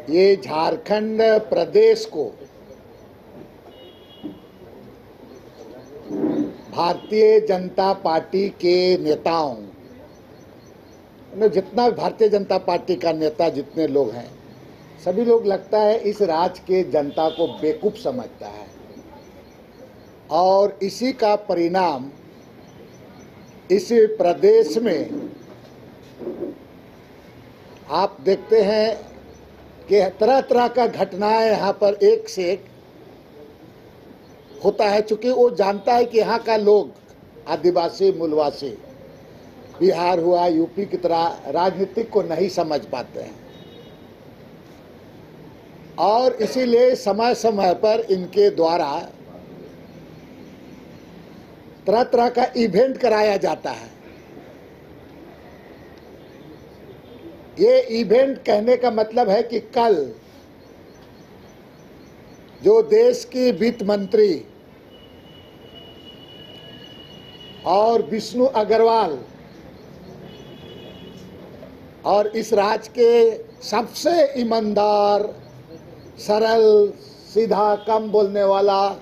ये झारखंड प्रदेश को भारतीय जनता पार्टी के नेताओं ने, जितना भारतीय जनता पार्टी का नेता जितने लोग हैं, सभी लोग लगता है इस राज्य के जनता को बेवकूफ समझता है और इसी का परिणाम इस प्रदेश में आप देखते हैं कि तरह तरह का घटनाएं यहाँ पर एक से एक होता है। चूंकि वो जानता है कि यहाँ का लोग आदिवासी मूलवासी बिहार हुआ, यूपी की तरह राजनीतिक को नहीं समझ पाते हैं और इसीलिए समय समय पर इनके द्वारा तरह तरह का इवेंट कराया जाता है। ये इवेंट कहने का मतलब है कि कल जो देश की वित्त मंत्री और विष्णु अग्रवाल और इस राज्य के सबसे ईमानदार, सरल, सीधा, कम बोलने वाला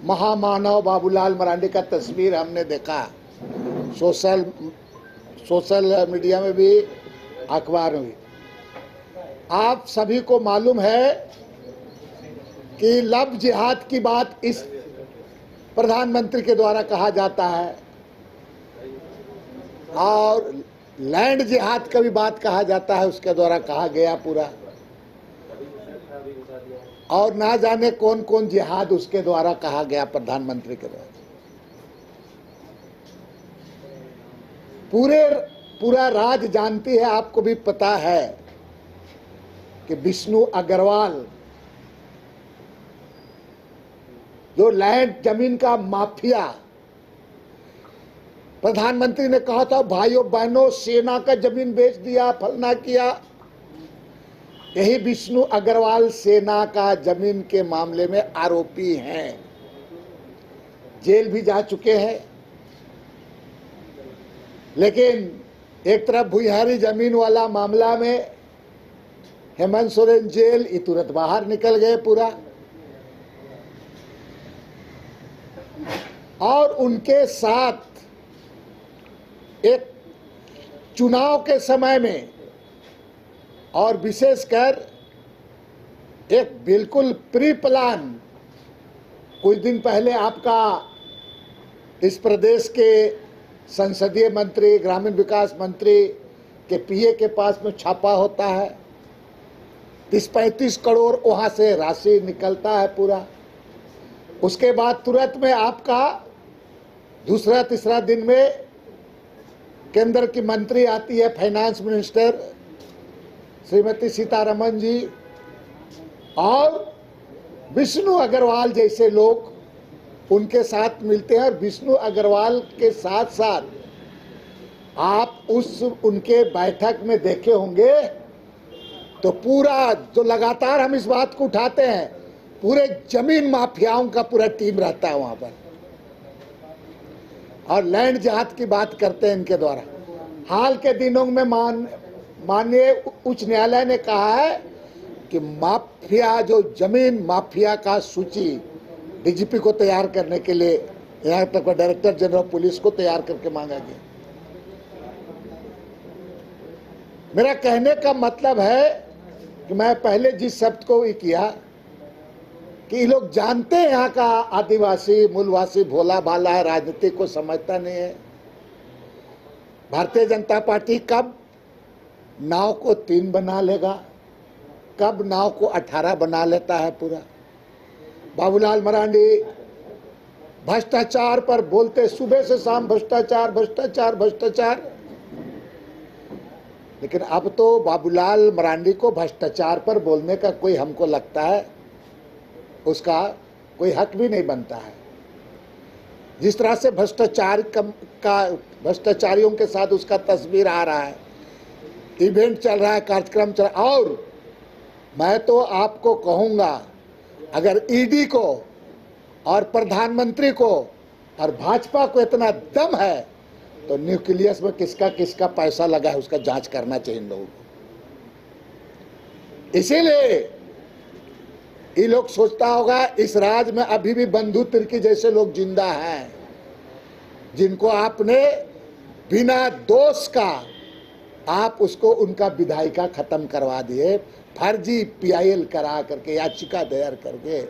महामानव बाबूलाल मरांडी का तस्वीर हमने देखा सोशल मीडिया में भी, अखबार में भी। आप सभी को मालूम है कि लव जिहाद की बात इस प्रधानमंत्री के द्वारा कहा जाता है और लैंड जिहाद का भी बात कहा जाता है, उसके द्वारा कहा गया पूरा, और ना जाने कौन कौन जिहाद उसके द्वारा कहा गया प्रधानमंत्री के द्वारा। पूरा राज्य जानती है, आपको भी पता है कि विष्णु अग्रवाल जो लैंड जमीन का माफिया, प्रधानमंत्री ने कहा था भाइयों बहनों सेना का जमीन बेच दिया, फलना किया। यही विष्णु अग्रवाल सेना का जमीन के मामले में आरोपी हैं, जेल भी जा चुके हैं। लेकिन एक तरफ भुइहारी जमीन वाला मामला में हेमंत सोरेन जेल, ये तुरंत बाहर निकल गए पूरा। और उनके साथ एक चुनाव के समय में और विशेषकर एक बिल्कुल प्री प्लान, कुछ दिन पहले आपका इस प्रदेश के संसदीय मंत्री, ग्रामीण विकास मंत्री के पीए के पास में छापा होता है, 30-35 करोड़ वहां से राशि निकलता है पूरा। उसके बाद तुरंत में आपका दूसरा तीसरा दिन में केंद्र की मंत्री आती है, फाइनेंस मिनिस्टर श्रीमती सीतारमण जी, और विष्णु अग्रवाल जैसे लोग उनके साथ मिलते हैं। और विष्णु अग्रवाल के साथ साथ आप उनके बैठक में देखे होंगे तो पूरा जो लगातार हम इस बात को उठाते हैं, पूरे जमीन माफियाओं का पूरा टीम रहता है वहां पर और लैंड जिहाद की बात करते हैं इनके द्वारा। हाल के दिनों में माननीय उच्च न्यायालय ने कहा है कि माफिया, जो जमीन माफिया का सूची डीजीपी को तैयार करने के लिए, यहाँ तक डायरेक्टर जनरल पुलिस को तैयार करके मांगा गया। मेरा कहने का मतलब है कि मैं पहले जिस शब्द को ये किया कि ये लोग जानते हैं यहाँ का आदिवासी मूलवासी भोला भाला है, राजनीति को समझता नहीं है। भारतीय जनता पार्टी कब नाव को 3 बना लेगा, कब नाव को 18 बना लेता है पूरा। बाबूलाल मरांडी भ्रष्टाचार पर बोलते सुबह से शाम, भ्रष्टाचार भ्रष्टाचार भ्रष्टाचार। लेकिन अब तो बाबूलाल मरांडी को भ्रष्टाचार पर बोलने का कोई, हमको लगता है उसका कोई हक भी नहीं बनता है। जिस तरह से भ्रष्टाचारियों के साथ उसका तस्वीर आ रहा है, इवेंट चल रहा है, कार्यक्रम चल रहा है। और मैं तो आपको कहूंगा, अगर ईडी को और प्रधानमंत्री को और भाजपा को इतना दम है तो न्यूक्लियस में किसका किसका पैसा लगा है उसका जांच करना चाहिए इन लोगों को। इसीलिए ये लोग सोचता होगा इस राज में अभी भी बंधु तिर्की जैसे लोग जिंदा हैं, जिनको आपने बिना दोष का आप उसको उनका विधायिका खत्म करवा दिए, फर्जी पीआईएल करा करके, याचिका दायर करके।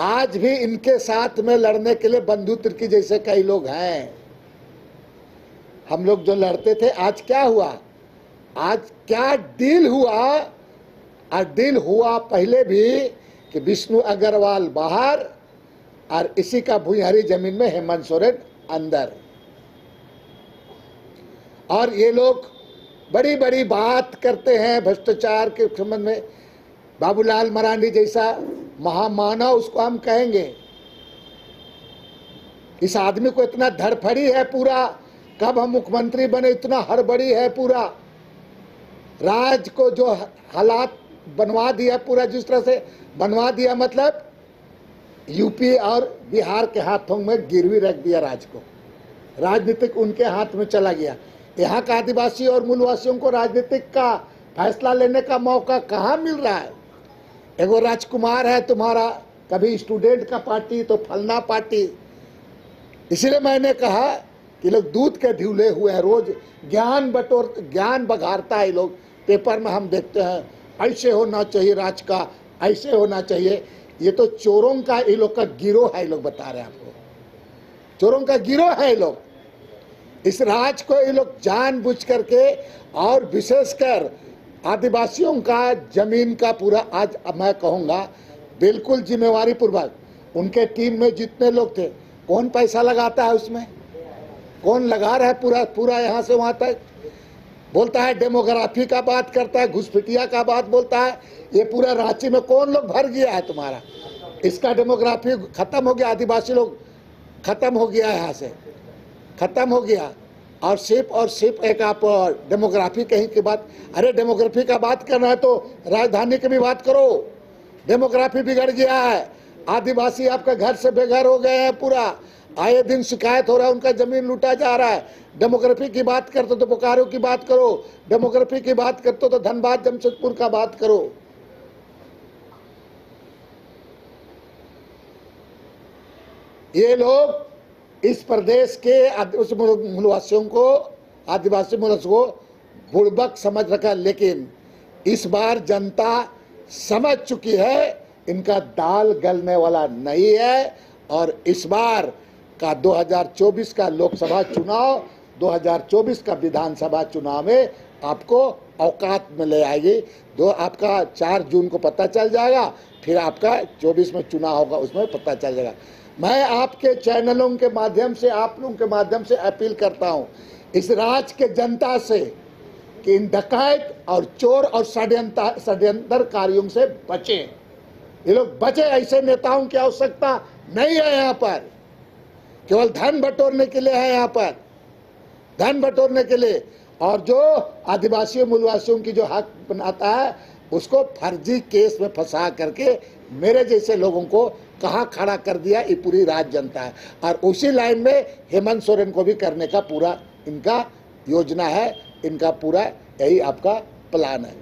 आज भी इनके साथ में लड़ने के लिए बंधु तिर्की जैसे कई लोग हैं। हम लोग जो लड़ते थे, आज क्या हुआ? आज क्या डील हुआ? और डील हुआ पहले भी कि विष्णु अग्रवाल बाहर और इसी का भुइयारी जमीन में हेमंत सोरेन अंदर। और ये लोग बड़ी बड़ी बात करते हैं भ्रष्टाचार के संबंध में। बाबूलाल मरांडी जैसा महामानव उसको हम कहेंगे। इस आदमी को इतना धड़फड़ी है पूरा, कब हम मुख्यमंत्री बने, इतना हड़बड़ी है पूरा। राज को जो हालात बनवा दिया पूरा, जिस तरह से बनवा दिया, मतलब यूपी और बिहार के हाथों में गिरवी रख दिया राज को। राजनीतिक उनके हाथ में चला गया। यहाँ का आदिवासी और मूलवासियों को राजनीतिक का फैसला लेने का मौका कहाँ मिल रहा है? एगो राजकुमार है तुम्हारा, कभी स्टूडेंट का पार्टी तो फलना पार्टी। इसलिए मैंने कहा कि लोग दूध के ढिवले हुए हैं, रोज ज्ञान बघारता है। लोग पेपर में हम देखते हैं ऐसे होना चाहिए, राज का ऐसे होना चाहिए। ये तो चोरों का ये लोग का गिरोह है। ये लोग बता रहे हैं आपको, चोरों का गिरोह है ये लोग। इस राज को ये लोग जानबूझ करके, और विशेषकर आदिवासियों का जमीन का पूरा, आज मैं कहूँगा बिल्कुल जिम्मेवारी पूर्वक, उनके टीम में जितने लोग थे, कौन पैसा लगाता है उसमें? कौन लगा रहा है पूरा पूरा यहाँ से वहाँ तक? बोलता है डेमोग्राफी का बात करता है, घुसपैठिया का बात बोलता है। ये पूरा रांची में कौन लोग भर गया है तुम्हारा? इसका डेमोग्राफी खत्म हो गया, आदिवासी लोग खत्म हो गया, यहाँ से खत्म हो गया। और सिर्फ एक आप डेमोग्राफी कहीं की बात, अरे डेमोग्राफी का बात करना है तो राजधानी की भी बात करो। डेमोग्राफी बिगड़ गया है, आदिवासी आपका घर से बेघर हो गए हैं पूरा, आए दिन शिकायत हो रहा है, उनका जमीन लूटा जा रहा है। डेमोग्राफी की बात करते तो बोकारो की बात करो, डेमोग्राफी की बात करते तो धनबाद जमशेदपुर का बात करो। ये लोग इस प्रदेश के उस मूलवासियों को, आदिवासी मूलवासियों को बुड़बक समझ रखा, लेकिन इस बार जनता समझ चुकी है इनका दाल गलने वाला नहीं है। और इस बार का 2024 का लोकसभा चुनाव, 2024 का विधानसभा चुनाव में आपको औकात में ले आएगी। आपका 4 जून को पता चल जाएगा, फिर आपका 24 में चुनाव होगा, उसमें पता चल जाएगा। मैं आपके चैनलों के माध्यम से, आप लोगों के माध्यम से अपील करता हूं इस राज्य के जनता से कि इन डकैत और चोर और षड्यंत्रकारियों से बचें। ये लोग बचे, ऐसे नेताओं की आवश्यकता नहीं है। यहाँ पर केवल धन बटोरने के लिए है, यहाँ पर धन बटोरने के लिए। और जो आदिवासियों मूलवासियों की जो हक बनाता है, उसको फर्जी केस में फंसा करके मेरे जैसे लोगों को कहाँ खड़ा कर दिया, ये पूरी राज्य जनता है। और उसी लाइन में हेमंत सोरेन को भी करने का पूरा इनका योजना है, इनका पूरा यही आपका प्लान है।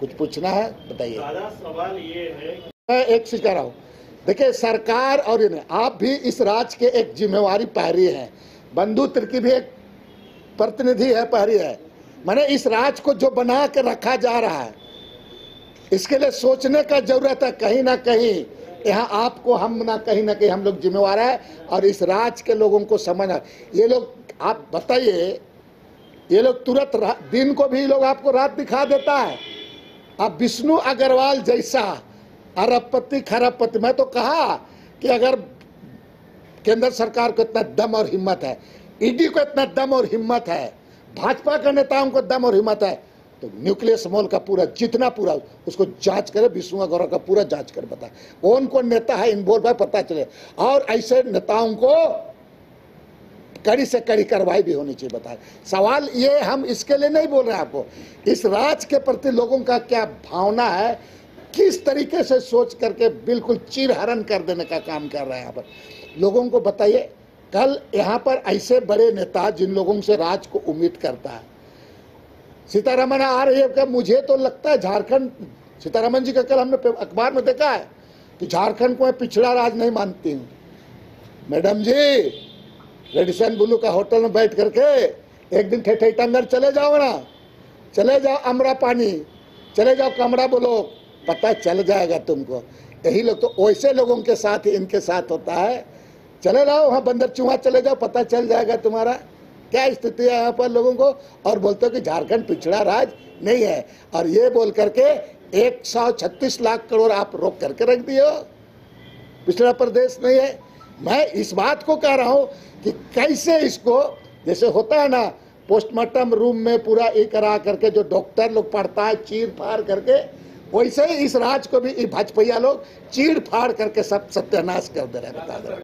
कुछ पूछना है बताइए। सवाल ये है, मैं एक चीज कह रहा हूँ, देखिए सरकार और आप भी इस राज्य के एक जिम्मेवारी पहरी हैं, बंधु तिर्की भी एक प्रतिनिधि है, पहरी है। मैंने इस राज्य को जो बना के रखा जा रहा है, इसके लिए सोचने का जरूरत है। कहीं ना कहीं यहाँ आपको हम ना कहीं हम लोग जिम्मेवार है, और इस राज्य के लोगों को समझना। ये लोग, आप बताइए, ये लोग तुरंत दिन को भी लोग आपको रात दिखा देता है। अब विष्णु अग्रवाल जैसा अरबपति खरबपति, मैं तो कहा कि अगर केंद्र सरकार को इतना दम और हिम्मत है, ईडी को इतना दम और हिम्मत है, भाजपा के नेताओं को दम और हिम्मत है, तो न्यूक्लियस मॉल का पूरा जितना पूरा उसको जांच करे, विष्णु अग्रवाल का पूरा जांच कर बताए कौन कौन नेता है इन्वॉल्व है, पता चले। और ऐसे नेताओं को कड़ी से कड़ी कार्रवाई भी होनी चाहिए। बताए सवाल ये, हम इसके लिए नहीं बोल रहे हैं आपको, इस राज्य के प्रति लोगों का क्या भावना है, किस तरीके से सोच करके बिल्कुल चीरहरण कर देने का काम कर रहे हैं यहाँ पर, लोगों को बताइए। कल यहाँ पर ऐसे बड़े नेता जिन लोगों से राज्य को उम्मीद करता है, सीतारमण आ रही है क्या? मुझे तो लगता है झारखंड, सीतारमण जी का कल हमने अखबार में देखा है कि झारखंड को मैं पिछड़ा राज नहीं मानती हूँ। मैडम जी, रेडिसन ब्लू का होटल में बैठ करके एक दिन ठेठेटंगर चले जाओ ना, चले जाओ अमरापानी, चले जाओ कमरा बोलो, पता चल जाएगा तुमको। यही लोग तो वैसे लोगों के साथ ही इनके साथ होता है। चले जाओ वहाँ बंदर चूहा, चले जाओ, पता चल जाएगा तुम्हारा क्या स्थिति है यहाँ पर लोगों को। और बोलते हो कि झारखंड पिछड़ा राज नहीं है, और ये बोल करके 136 लाख करोड़ आप रोक करके रख दिए हो, पिछड़ा प्रदेश नहीं है। मैं इस बात को कह रहा हूँ कि कैसे इसको, जैसे होता है ना पोस्टमार्टम रूम में पूरा ये करा करके जो डॉक्टर लोग पढ़ता है चीर फाड़ करके, वैसे ही इस राज को भी भाजपा लोग चीर फाड़ करके सब सत्यानाश कर दे रहे हैं। बता दे